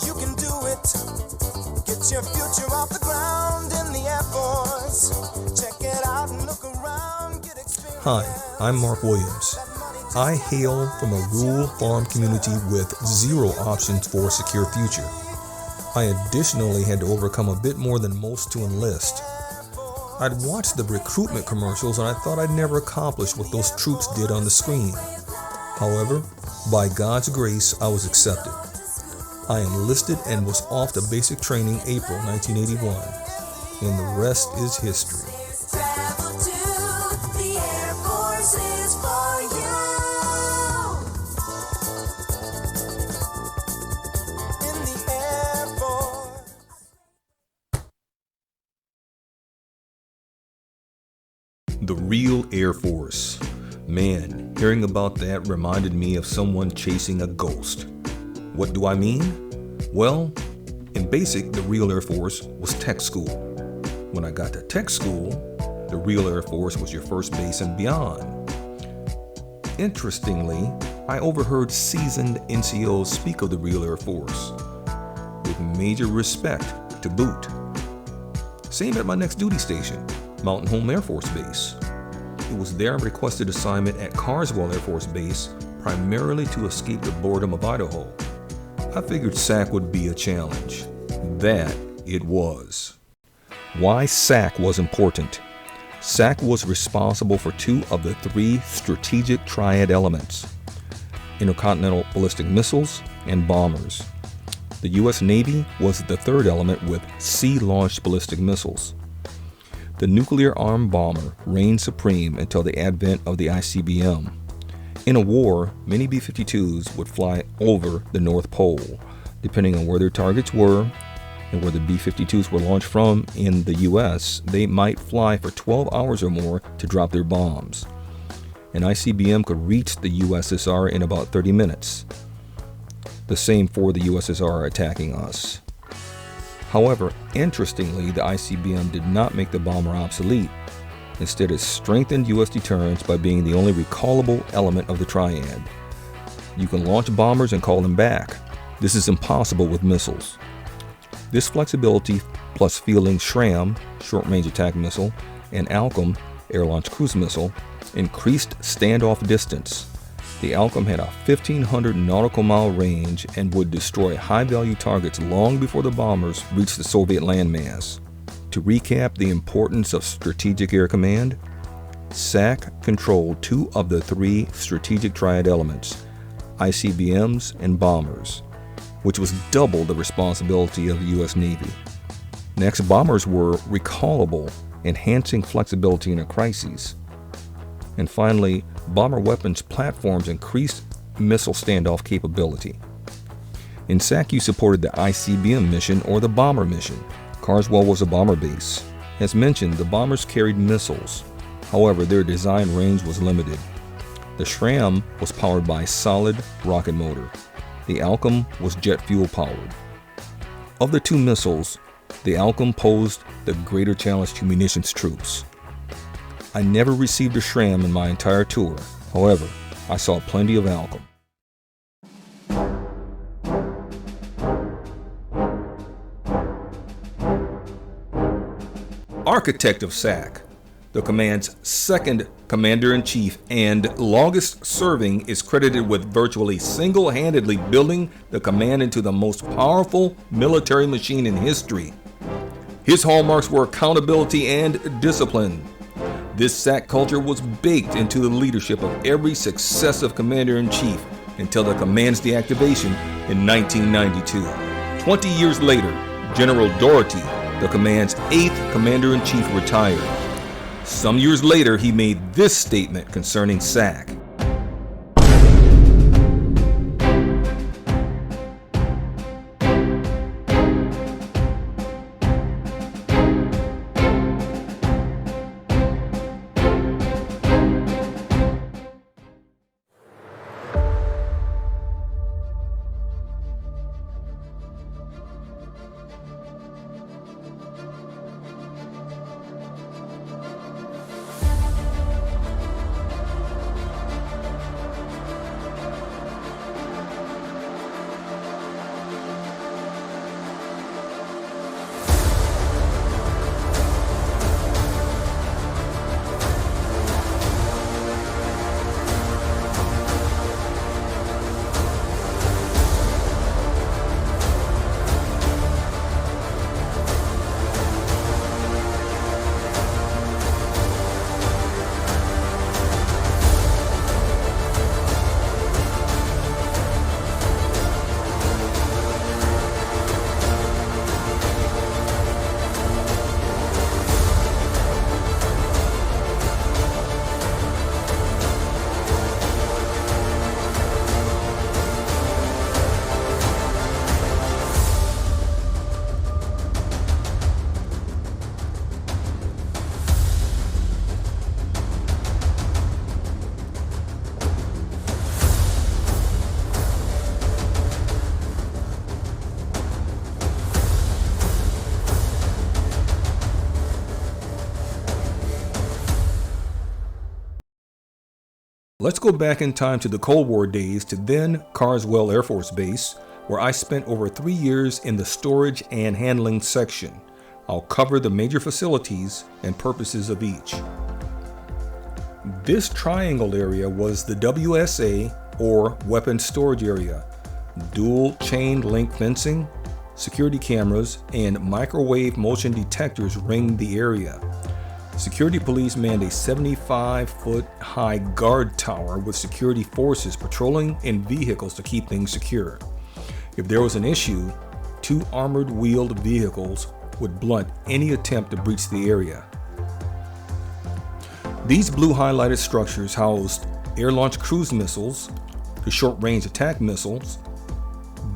You can do it. Get your future off the ground in the Air Force. Check it out and look around. Get experience. Hi, I'm Mark Williams. I hail from a rural farm community with zero options for a secure future. I additionally had to overcome a bit more than most to enlist. I'd watched the recruitment commercials and I thought I'd never accomplish what those troops did on the screen. However, by God's grace, I was accepted. I enlisted and was off to basic training April 1981, and the rest is history. Travel to the Air Force is for you. In the Air Force. The real Air Force. Man, hearing about that reminded me of someone chasing a ghost. What do I mean? Well, in basic, the real Air Force was tech school. When I got to tech school, the real Air Force was your first base and beyond. Interestingly, I overheard seasoned NCOs speak of the real Air Force, with major respect to boot. Same at my next duty station, Mountain Home Air Force Base. It was there I requested assignment at Carswell Air Force Base, primarily to escape the boredom of Idaho. I figured SAC would be a challenge. That it was. Why SAC was important? SAC was responsible for 2 of the 3 strategic triad elements: intercontinental ballistic missiles and bombers. The U.S. Navy was the 3rd element with sea-launched ballistic missiles. The nuclear-armed bomber reigned supreme until the advent of the ICBM. In a war, many B-52s would fly over the North Pole. Depending on where their targets were and where the B-52s were launched from in the U.S., they might fly for 12 hours or more to drop their bombs. An ICBM could reach the USSR in about 30 minutes. The same for the USSR attacking us. However, interestingly, the ICBM did not make the bomber obsolete. Instead, it strengthened U.S. deterrence by being the only recallable element of the triad. You can launch bombers and call them back. This is impossible with missiles. This flexibility, plus fielding SRAM, short-range attack missile, and ALCM, air-launched cruise missile, increased standoff distance. The ALCM had a 1,500 nautical mile range and would destroy high-value targets long before the bombers reached the Soviet landmass. To recap the importance of Strategic Air Command, SAC controlled 2 of the 3 strategic triad elements, ICBMs and bombers, which was double the responsibility of the U.S. Navy. Next, bombers were recallable, enhancing flexibility in a crisis. And finally, bomber weapons platforms increased missile standoff capability. In SAC, you supported the ICBM mission or the bomber mission. Carswell was a bomber base. As mentioned, the bombers carried missiles. However, their design range was limited. The SRAM was powered by solid rocket motor. The ALCM was jet fuel powered. Of the 2 missiles, the ALCM posed the greater challenge to munitions troops. I never received a SRAM in my entire tour. However, I saw plenty of ALCM. Architect of SAC, the command's 2nd commander-in-chief and longest serving, is credited with virtually single-handedly building the command into the most powerful military machine in history. His hallmarks were accountability and discipline. This SAC culture was baked into the leadership of every successive commander-in-chief until the command's deactivation in 1992. 20 years later, General Doherty, the command's 8th commander-in-chief, retired. Some years later, he made this statement concerning SAC. Let's go back in time to the Cold War days to then Carswell Air Force Base, where I spent over 3 years in the storage and handling section. I'll cover the major facilities and purposes of each. This triangle area was the WSA, or Weapons Storage Area. Dual chain link fencing, security cameras, and microwave motion detectors ringed the area. Security police manned a 75-foot high guard tower with security forces patrolling in vehicles to keep things secure. If there was an issue, 2 armored wheeled vehicles would blunt any attempt to breach the area. These blue highlighted structures housed air-launched cruise missiles, the short-range attack missiles,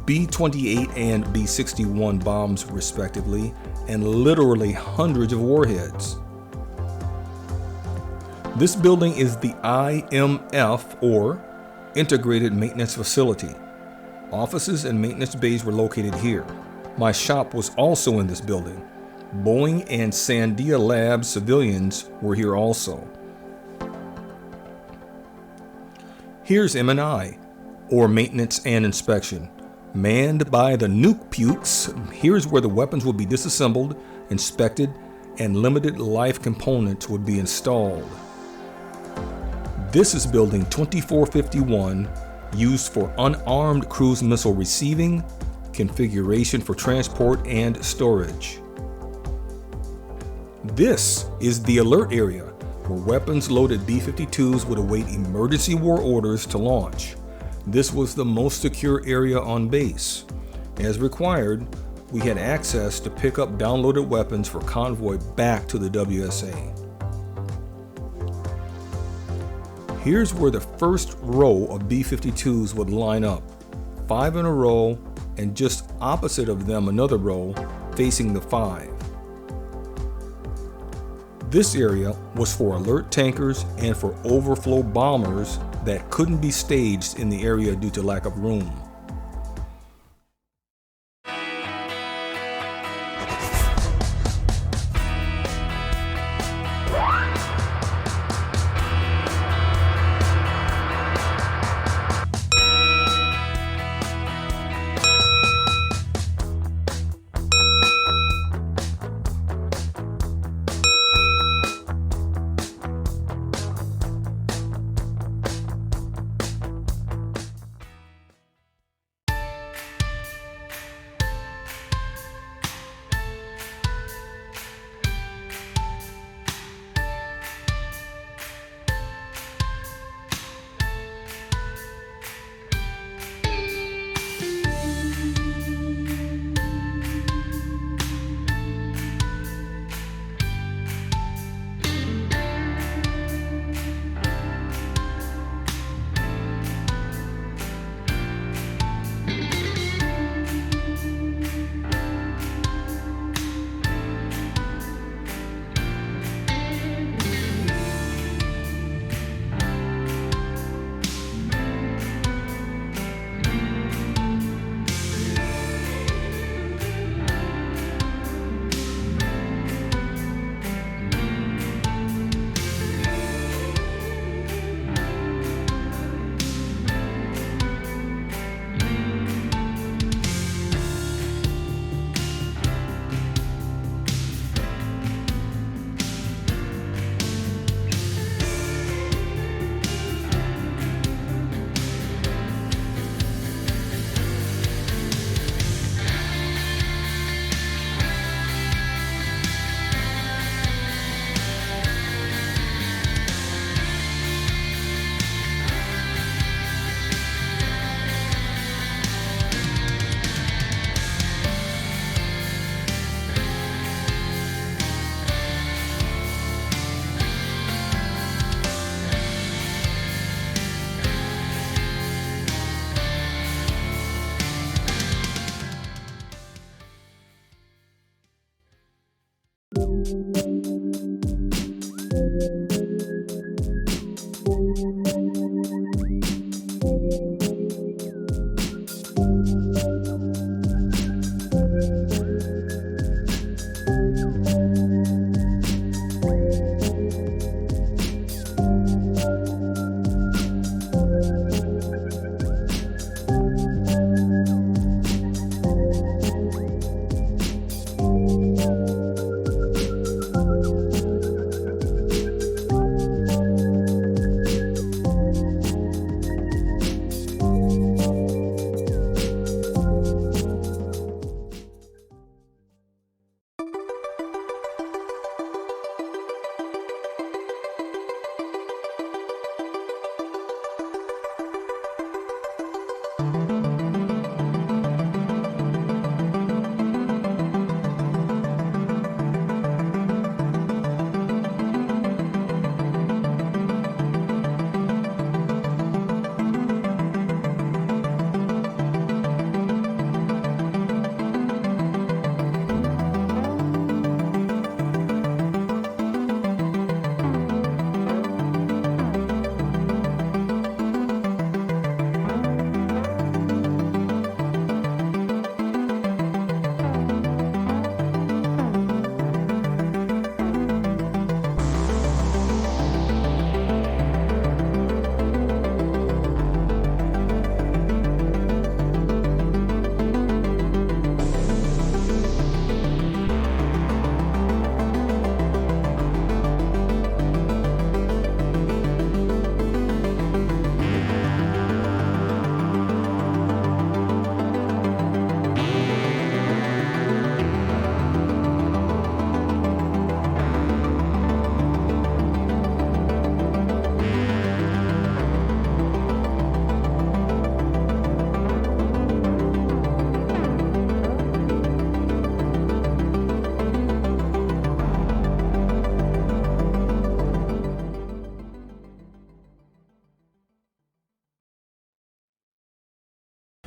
B-28 and B-61 bombs respectively, and literally hundreds of warheads. This building is the IMF, or Integrated Maintenance Facility. Offices and maintenance bays were located here. My shop was also in this building. Boeing and Sandia Labs civilians were here also. Here's M&I, or Maintenance and Inspection. Manned by the nuke pukes, here's where the weapons would be disassembled, inspected, and limited life components would be installed. This is building 2451, used for unarmed cruise missile receiving, configuration for transport, and storage. This is the alert area, where weapons-loaded B-52s would await emergency war orders to launch. This was the most secure area on base. As required, we had access to pick up downloaded weapons for convoy back to the WSA. Here's where the first row of B-52s would line up, 5 in a row, and just opposite of them another row facing the 5. This area was for alert tankers and for overflow bombers that couldn't be staged in the area due to lack of room.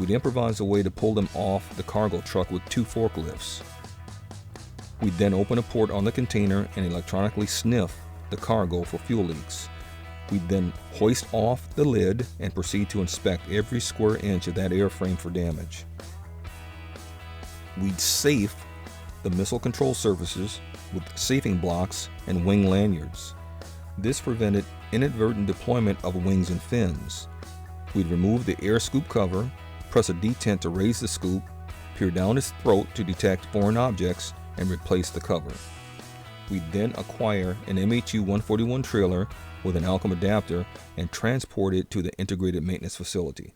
We'd improvise a way to pull them off the cargo truck with 2 forklifts. We'd then open a port on the container and electronically sniff the cargo for fuel leaks. We'd then hoist off the lid and proceed to inspect every square inch of that airframe for damage. We'd safe the missile control surfaces with safing blocks and wing lanyards. This prevented inadvertent deployment of wings and fins. We'd remove the air scoop cover, press a detent to raise the scoop, peer down its throat to detect foreign objects, and replace the cover. We'd then acquire an MHU 141 trailer with an ALCM adapter and transport it to the integrated maintenance facility.